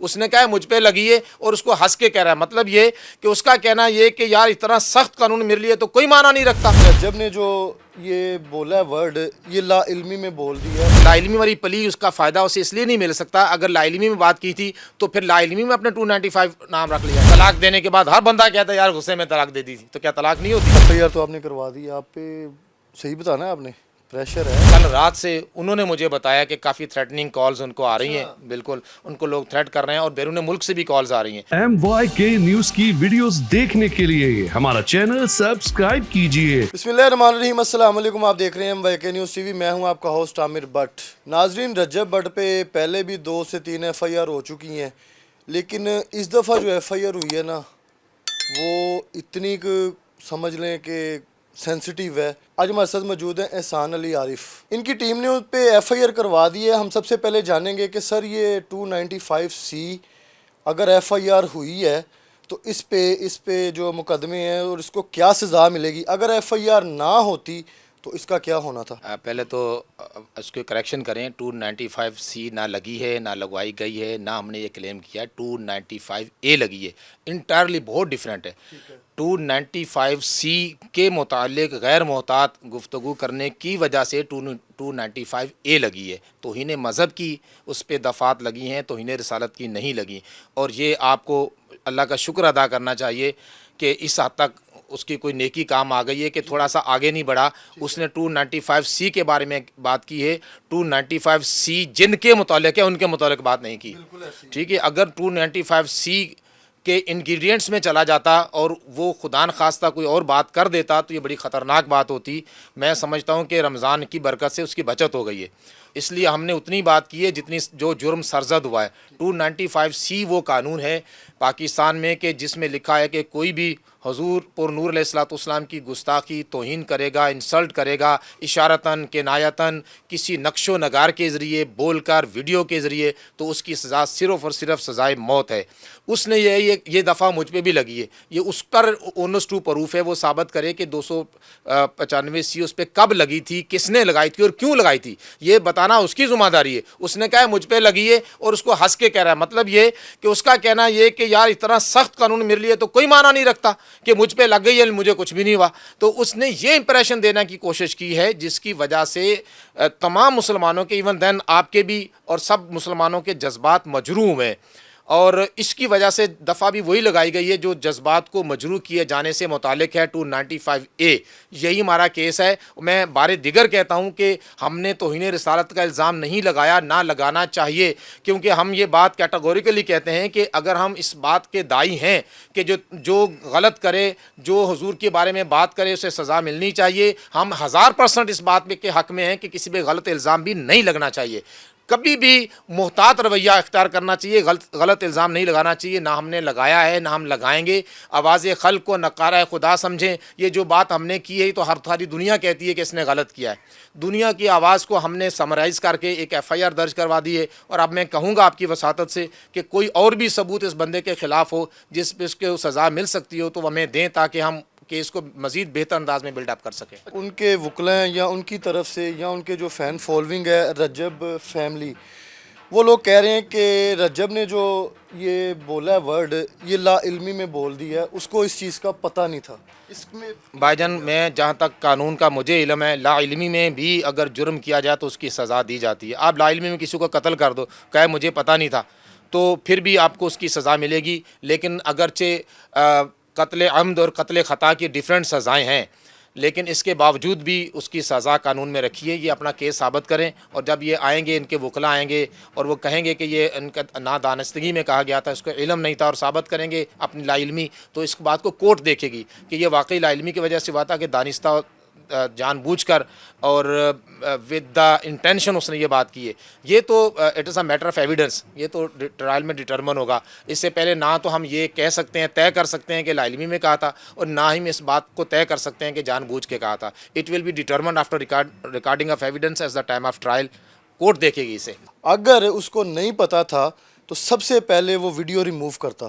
اس نے کہا ہے مجھ پہ لگی ہے اور اس کو ہنس کے کہہ رہا ہے. مطلب یہ کہ اس کا کہنا یہ کہ یار اتنا سخت قانون میرے لیے تو کوئی معنی نہیں رکھتا. رجب نے جو یہ بولا ہے ورڈ، یہ لا علمی میں بول دیا ہے. لا علمی والی پلی اس کا فائدہ اسے اس لیے نہیں مل سکتا. اگر لا علمی میں بات کی تھی تو پھر لا علمی میں اپنے 295 نام رکھ لیا. طلاق دینے کے بعد ہر بندہ کہتا ہے یار غصے میں طلاق دے دی تھی، تو کیا طلاق نہیں ہوتی؟ ایف آئی آر تو آپ نے کروا دی، آپ پہ صحیح بتانا ہے، آپ نے پریشر ہے. کل رات سے انہوں نے مجھے بتایا کہ کافی تھریٹننگ کالز ان کو آ رہی ہیں. بالکل ان کو لوگ تھریٹ کر رہے ہیں اور بیرون ملک سے بھی کالز آ رہی ہیں. MYK نیوز کی ویڈیوز دیکھنے کے لیے ہمارا چینل سبسکرائب کیجیے. بسم اللہ الرحمن الرحیم. السلام علیکم، آپ دیکھ رہے ہیں MYK نیوز TV. میں ہوں آپ کا ہوسٹ عامر بٹ. ناظرین، رجب بٹ پہ پہلے بھی 2 سے 3 ایف آئی آر ہو چکی ہیں، لیکن اس دفعہ جو ایف آئی آر ہوئی ہے نا، وہ اتنی سمجھ لیں کہ سینسٹیو ہے. آج ہمارے ساتھ موجود ہیں احسان علی عارف. ان کی ٹیم نے اس پہ ایف آئی آر کروا دی ہے. ہم سب سے پہلے جانیں گے کہ سر یہ 295C اگر ایف آئی آر ہوئی ہے تو اس پہ جو مقدمے ہیں اور اس کو کیا سزا ملے گی؟ اگر ایف آئی آر نہ ہوتی تو اس کا کیا ہونا تھا؟ پہلے تو اس کو کریکشن کریں. 295C نہ لگی ہے، نہ لگوائی گئی ہے، نہ ہم نے یہ کلیم کیا. 295A لگی ہے. انٹائرلی بہت ڈیفرنٹ ہے. 295C کے متعلق غیر محتاط گفتگو کرنے کی وجہ سے 295A لگی ہے. توہین مذہب کی اس پہ دفعات لگی ہیں، توہین رسالت کی نہیں لگی. اور یہ آپ کو اللہ کا شکر ادا کرنا چاہیے کہ اس حد تک اس کی کوئی نیکی کام آ گئی ہے کہ تھوڑا سا آگے نہیں بڑھا. اس نے 295C کے بارے میں بات کی ہے. 295C جن کے متعلق ہے ان کے متعلق بات نہیں کی. ٹھیک ہے، اگر 295C کے انگریڈینٹس میں چلا جاتا اور وہ خدا نخواستہ کوئی اور بات کر دیتا تو یہ بڑی خطرناک بات ہوتی. میں سمجھتا ہوں کہ رمضان کی برکت سے اس کی بچت ہو گئی ہے، اس لیے ہم نے اتنی بات کی ہے جتنی جو جرم سرزد ہوا ہے. 295C وہ قانون ہے پاکستان میں کہ جس میں لکھا ہے کہ کوئی بھی حضور پر نور علیہ الصلوۃ والسلام کی گستاخی، توہین کرے گا، انسلٹ کرے گا اشارتاً کنایتاً کسی نقش و نگار کے ذریعے، بول کر، ویڈیو کے ذریعے، تو اس کی سزا صرف اور صرف سزائے موت ہے. اس نے یہ دفعہ مجھ پہ بھی لگی ہے. یہ اس پر اونس ٹو پروف ہے. وہ ثابت کرے کہ 295C اس پہ کب لگی تھی، کس نے لگائی تھی اور کیوں لگائی تھی. یہ بتانا اس کی ذمہ داری ہے. اس نے کہا ہے مجھ پہ لگی ہے اور اس کو ہنس کے کہہ رہا ہے. مطلب یہ کہ اس کا کہنا یہ کہ یار اتنا سخت قانون میرے لیے تو کوئی معنی نہیں رکھتا کہ مجھ پہ لگ گئی ہے، مجھے کچھ بھی نہیں ہوا. تو اس نے یہ امپریشن دینے کی کوشش کی ہے جس کی وجہ سے تمام مسلمانوں کے، ایون دین آپ کے بھی اور سب مسلمانوں کے جذبات مجروح ہوئے. اور اس کی وجہ سے دفعہ بھی وہی لگائی گئی ہے جو جذبات کو مجروح کیے جانے سے متعلق ہے. 295A یہی ہمارا کیس ہے. میں بار دیگر کہتا ہوں کہ ہم نے توہین رسالت کا الزام نہیں لگایا، نہ لگانا چاہیے، کیونکہ ہم یہ بات کیٹیگوریکلی کہتے ہیں کہ اگر ہم اس بات کے داعی ہیں کہ جو غلط کرے، جو حضور کے بارے میں بات کرے، اسے سزا ملنی چاہیے. ہم 1000% اس بات کے حق میں ہیں کہ کسی پہ غلط الزام بھی نہیں لگنا چاہیے. کبھی بھی محتاط رویہ اختیار کرنا چاہیے، غلط الزام نہیں لگانا چاہیے. نہ ہم نے لگایا ہے، نہ ہم لگائیں گے. آواز خلق کو نقارہ خدا سمجھیں. یہ جو بات ہم نے کی ہے تو ہر ساری دنیا کہتی ہے کہ اس نے غلط کیا ہے. دنیا کی آواز کو ہم نے سمرائز کر کے ایک ایف آئی آر درج کروا دی ہے. اور اب میں کہوں گا آپ کی وساطت سے کہ کوئی اور بھی ثبوت اس بندے کے خلاف ہو جس پہ اس کو سزا مل سکتی ہو تو وہ ہمیں دیں تاکہ ہم کیس کو مزید بہتر انداز میں بلڈ اپ کر سکیں. ان کے وکلاء یا ان کی طرف سے یا ان کے جو فین فالوئنگ ہے رجب فیملی، وہ لوگ کہہ رہے ہیں کہ رجب نے جو یہ بولا ہے ورڈ، یہ لا علمی میں بول دیا ہے، اس کو اس چیز کا پتہ نہیں تھا. اس میں بھائی جان، میں جہاں تک قانون کا مجھے علم ہے، لا علمی میں بھی اگر جرم کیا جائے تو اس کی سزا دی جاتی ہے. آپ لا علمی میں کسی کو قتل کر دو، کہے مجھے پتہ نہیں تھا، تو پھر بھی آپ کو اس کی سزا ملے گی. لیکن اگرچہ قتل عمد اور قتل خطا کی ڈیفرنٹ سزائیں ہیں، لیکن اس کے باوجود بھی اس کی سزا قانون میں رکھی ہے. یہ اپنا کیس ثابت کریں، اور جب یہ آئیں گے، ان کے وکلاء آئیں گے اور وہ کہیں گے کہ یہ ان کا نادانستگی میں کہا گیا تھا، اس کو علم نہیں تھا، اور ثابت کریں گے اپنی لا علمی، تو اس بات کو کورٹ دیکھے گی کہ یہ واقعی لا علمی کی وجہ سے ہوا تھا کہ دانستہ جان بوجھ کر اور ود دا انٹینشن اس نے یہ بات کی ہے. یہ تو it is a matter of evidence, یہ تو ٹرائل میں ڈٹرمن ہوگا. اس سے پہلے نہ تو ہم یہ کہہ سکتے ہیں، طے کر سکتے ہیں کہ لا علمی میں کہا تھا، اور نہ ہی ہم اس بات کو طے کر سکتے ہیں کہ جان بوجھ کے کہا تھا. It will be determined after recording of evidence as the time of trial. Court دیکھے گی اسے. اگر اس کو نہیں پتہ تھا تو سب سے پہلے وہ ویڈیو ریموو کرتا